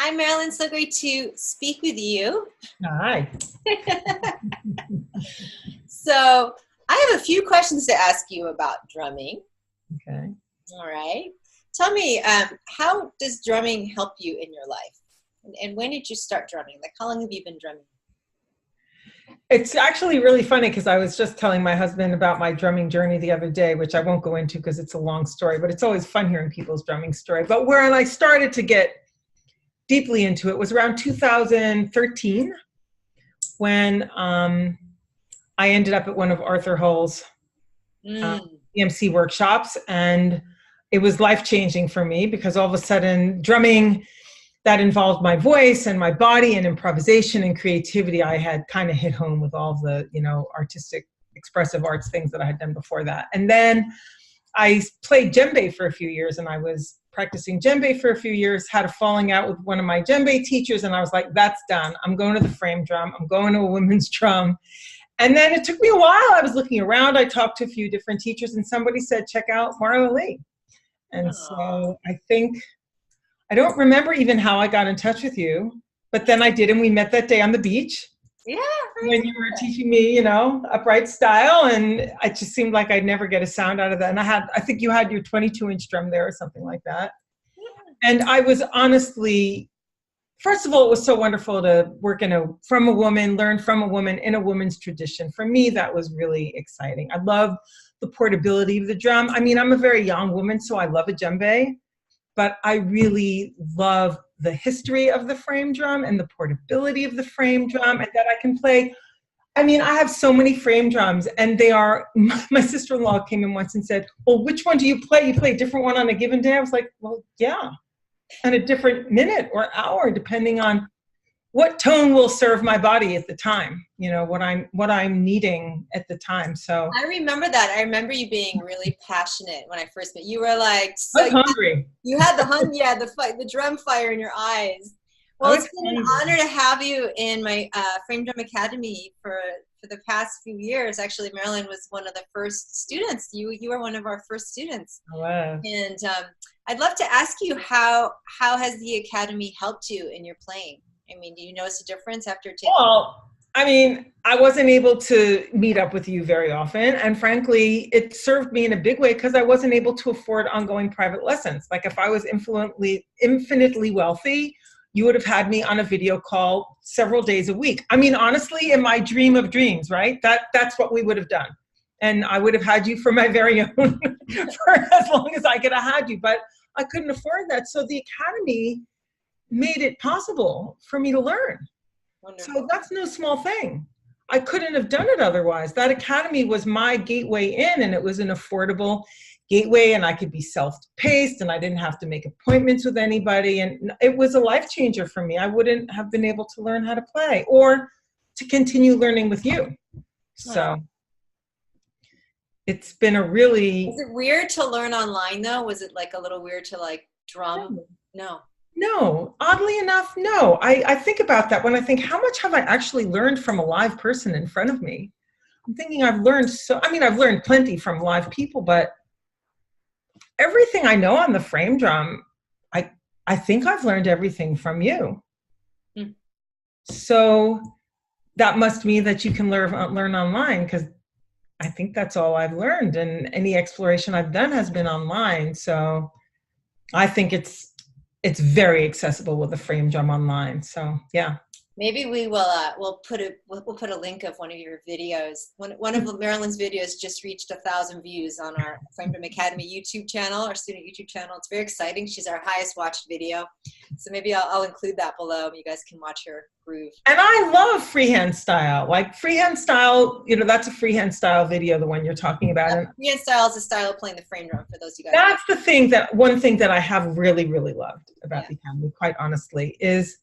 Hi, Marilyn. So great to speak with you. Hi. So I have a few questions to ask you about drumming. Okay. All right. Tell me, how does drumming help you in your life? And when did you start drumming? Like, how long have you been drumming? It's actually really funny because I was just telling my husband about my drumming journey the other day, which I won't go into because it's a long story, but it's always fun hearing people's drumming story. But where I started to get deeply into it was around 2013 when I ended up at one of Arthur Hull's EMC workshops, and it was life-changing for me because all of a sudden drumming that involved my voice and my body and improvisation and creativity, I had kind of hit home with all the, artistic, expressive arts things that I had done before that. And then I played djembe for a few years, and I was practicing djembe for a few years, had a falling out with one of my djembe teachers, and I was like, that's done. I'm going to the frame drum. I'm going to a women's drum. And then it took me a while. I was looking around. I talked to a few different teachers, and somebody said, check out Marilyns. And so I don't remember even how I got in touch with you, but then I did, and we met that day on the beach. Yeah. When you were teaching me, upright style, and it just seemed like I'd never get a sound out of that. And I think you had your 22-inch drum there or something like that. Yeah. And I was honestly, first of all, it was so wonderful to work from a woman, learn from a woman in a woman's tradition. For me, that was really exciting. I love the portability of the drum. I mean, I'm a very young woman, so I love a djembe. But I really love the history of the frame drum and the portability of the frame drum, and that I can play. I mean, I have so many frame drums, and my sister-in-law came in once and said, well, which one do you play? You play a different one on a given day? I was like, well, yeah, and a different minute or hour, depending on what tone will serve my body at the time, what I'm needing at the time. So I remember that. I remember you being really passionate when I first met you. You were like, I was hungry. You had the drum fire in your eyes. Well, it's been an honor to have you in my Frame Drum Academy for the past few years. Actually, Marilyn was one of the first students. You were one of our first students. Oh, wow. And I'd love to ask you, how has the Academy helped you in your playing? I mean, do you notice a difference after taking? Well, I mean, I wasn't able to meet up with you very often. And frankly, it served me in a big way because I wasn't able to afford ongoing private lessons. Like if I was infinitely wealthy, you would have had me on a video call several days a week. I mean, honestly, in my dream of dreams, right? That's what we would have done. And I would have had you for my very own for as long as I could have had you. But I couldn't afford that. So the Academy made it possible for me to learn. Wonderful. So that's no small thing. I couldn't have done it otherwise. That Academy was my gateway in, and it was an affordable gateway, and I could be self-paced, and I didn't have to make appointments with anybody, and it was a life changer for me. I wouldn't have been able to learn how to play or to continue learning with you. So it's been a really... Was it weird to learn online though? Was it like a little weird to like drum? No, oddly enough, no. I think about that when I think, how much have I actually learned from a live person in front of me? I'm thinking I've learned I've learned plenty from live people, but everything I know on the frame drum, I think I've learned everything from you. So that must mean that you can learn online, because I think that's all I've learned, and any exploration I've done has been online. So I think it's very accessible with the frame drum online. So yeah. Maybe we will we'll put a link of one of your videos. One of Marilyn's videos just reached 1,000 views on our Frame Drum Academy YouTube channel, our student YouTube channel. It's very exciting. She's our highest watched video. So maybe I'll include that below. You guys can watch her groove. And I love freehand style. Like freehand style, that's a freehand style video, the one you're talking about. Yeah, freehand style is a style of playing the frame drum, for those of you guys. That's one thing that I have really, really loved about the Academy, quite honestly, is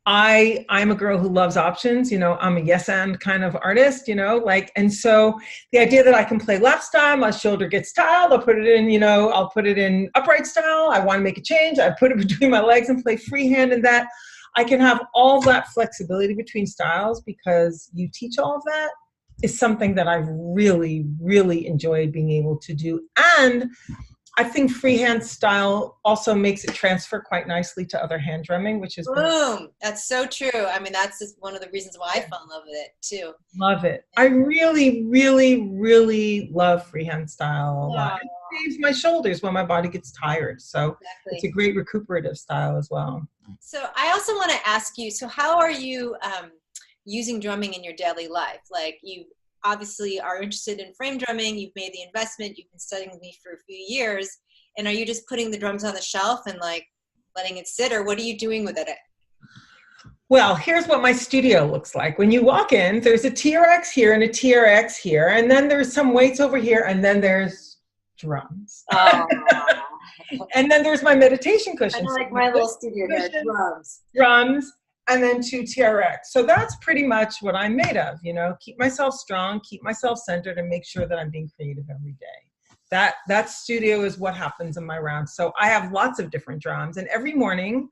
I'm a girl who loves options. I'm a yes and kind of artist, and so the idea that I can play left style, my shoulder gets tiled, I'll put it in upright style. I want to make a change, I put it between my legs and play freehand, and that I can have all that flexibility between styles because you teach all of that is something that I've really, really enjoyed being able to do. And I think freehand style also makes it transfer quite nicely to other hand drumming, which has been Boom. That's so true. I mean, that's just one of the reasons why I fell in love with it too. love it. I really, really, really love freehand style a lot. Oh, It saves my shoulders when my body gets tired. So it's a exactly. great recuperative style as well. So I also want to ask you, so how are you using drumming in your daily life? Like, you obviously are interested in frame drumming, you've made the investment, you've been studying with me for a few years, and are you just putting the drums on the shelf and like letting it sit, or what are you doing with it? Well, here's what my studio looks like. When you walk in, there's a TRX here and a TRX here, and then there's some weights over here, and then there's drums. Oh, And then there's my meditation cushions. I like my little studio here, drums. Drums, and then 2 TRX. So that's pretty much what I'm made of, you know, keep myself strong, keep myself centered, and make sure that I'm being creative every day. That studio is what happens in my rounds. So I have lots of different drums, and every morning,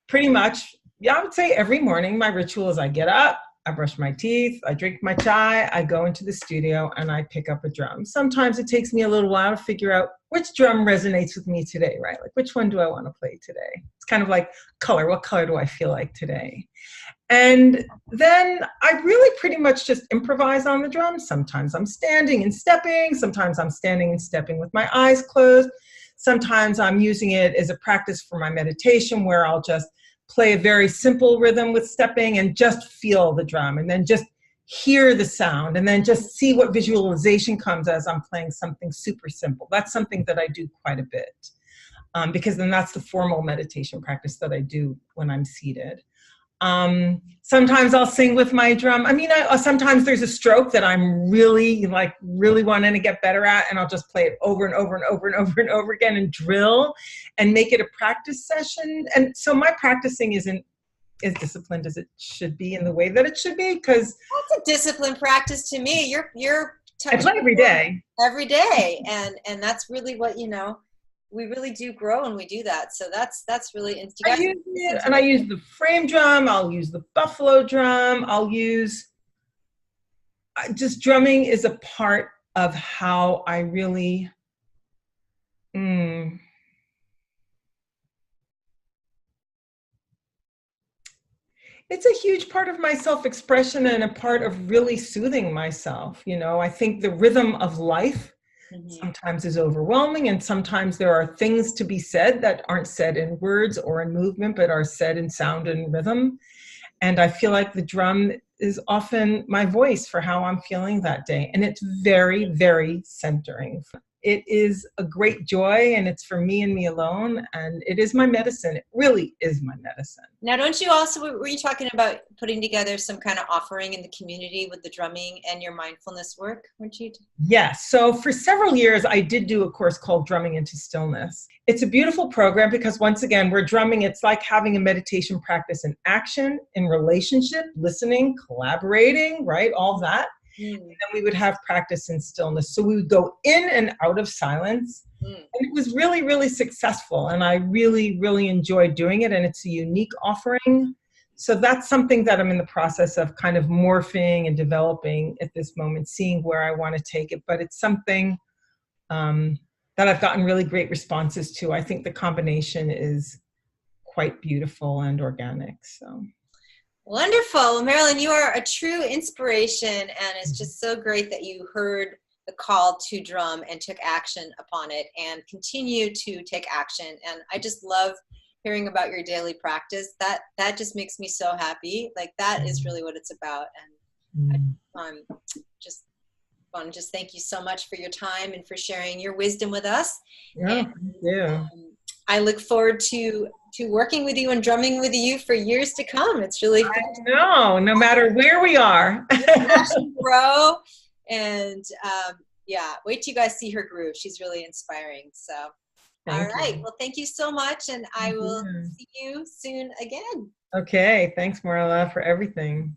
pretty much, yeah, I would say every morning my ritual is I get up, I brush my teeth, I drink my chai, I go into the studio, and I pick up a drum. Sometimes it takes me a little while to figure out which drum resonates with me today, right? Like, which one do I want to play today? It's kind of like color. What color do I feel like today? And then I really pretty much just improvise on the drum. Sometimes I'm standing and stepping. Sometimes I'm standing and stepping with my eyes closed. Sometimes I'm using it as a practice for my meditation, where I'll just play a very simple rhythm with stepping and just feel the drum, and then just hear the sound, and then just see what visualization comes as I'm playing something super simple. That's something that I do quite a bit, because then that's the formal meditation practice that I do when I'm seated. Sometimes I'll sing with my drum. I mean, sometimes there's a stroke that I'm really wanting to get better at, and I'll just play it over and over and over and over and over again and drill and make it a practice session. And so my practicing isn't as disciplined as it should be in the way that it should be, because That's a disciplined practice to me. You're I play every day. every day, and that's really what, you know, we really do grow when we do that. So that's really I use it, and I use the frame drum. I'll use the buffalo drum. I'll use just drumming is a part of how I really. It's a huge part of my self-expression and a part of really soothing myself. You know, I think the rhythm of life sometimes is overwhelming, and sometimes there are things to be said that aren't said in words or in movement, but are said in sound and rhythm. And I feel like the drum is often my voice for how I'm feeling that day. And it's very, very centering. It is a great joy, and it's for me and me alone, and it is my medicine. It really is my medicine. Now, don't you also, were you talking about putting together some kind of offering in the community with the drumming and your mindfulness work, weren't you? Yes. So for several years, I did do a course called Drumming into Stillness. It's a beautiful program because, once again, we're drumming. It's like having a meditation practice in action, in relationship, listening, collaborating, right? All that. And then we would have practice in stillness. So we would go in and out of silence. And it was really, really successful. And I really, really enjoyed doing it. And it's a unique offering. So that's something that I'm in the process of kind of morphing and developing at this moment, seeing where I want to take it. But it's something that I've gotten really great responses to. I think the combination is quite beautiful and organic. So. Wonderful. Well, Marilyn, you are a true inspiration, and it's just so great that you heard the call to drum and took action upon it and continue to take action. And I just love hearing about your daily practice. That just makes me so happy. Like, that is really what it's about. And I just want to just thank you so much for your time and for sharing your wisdom with us. Yeah, yeah. I look forward to working with you and drumming with you for years to come. It's really fun. No matter where we are. Grow, and yeah, wait till you guys see her groove. She's really inspiring. So, all right. Well, thank you so much, and I will see you soon again. Okay. Thanks, Marla, for everything.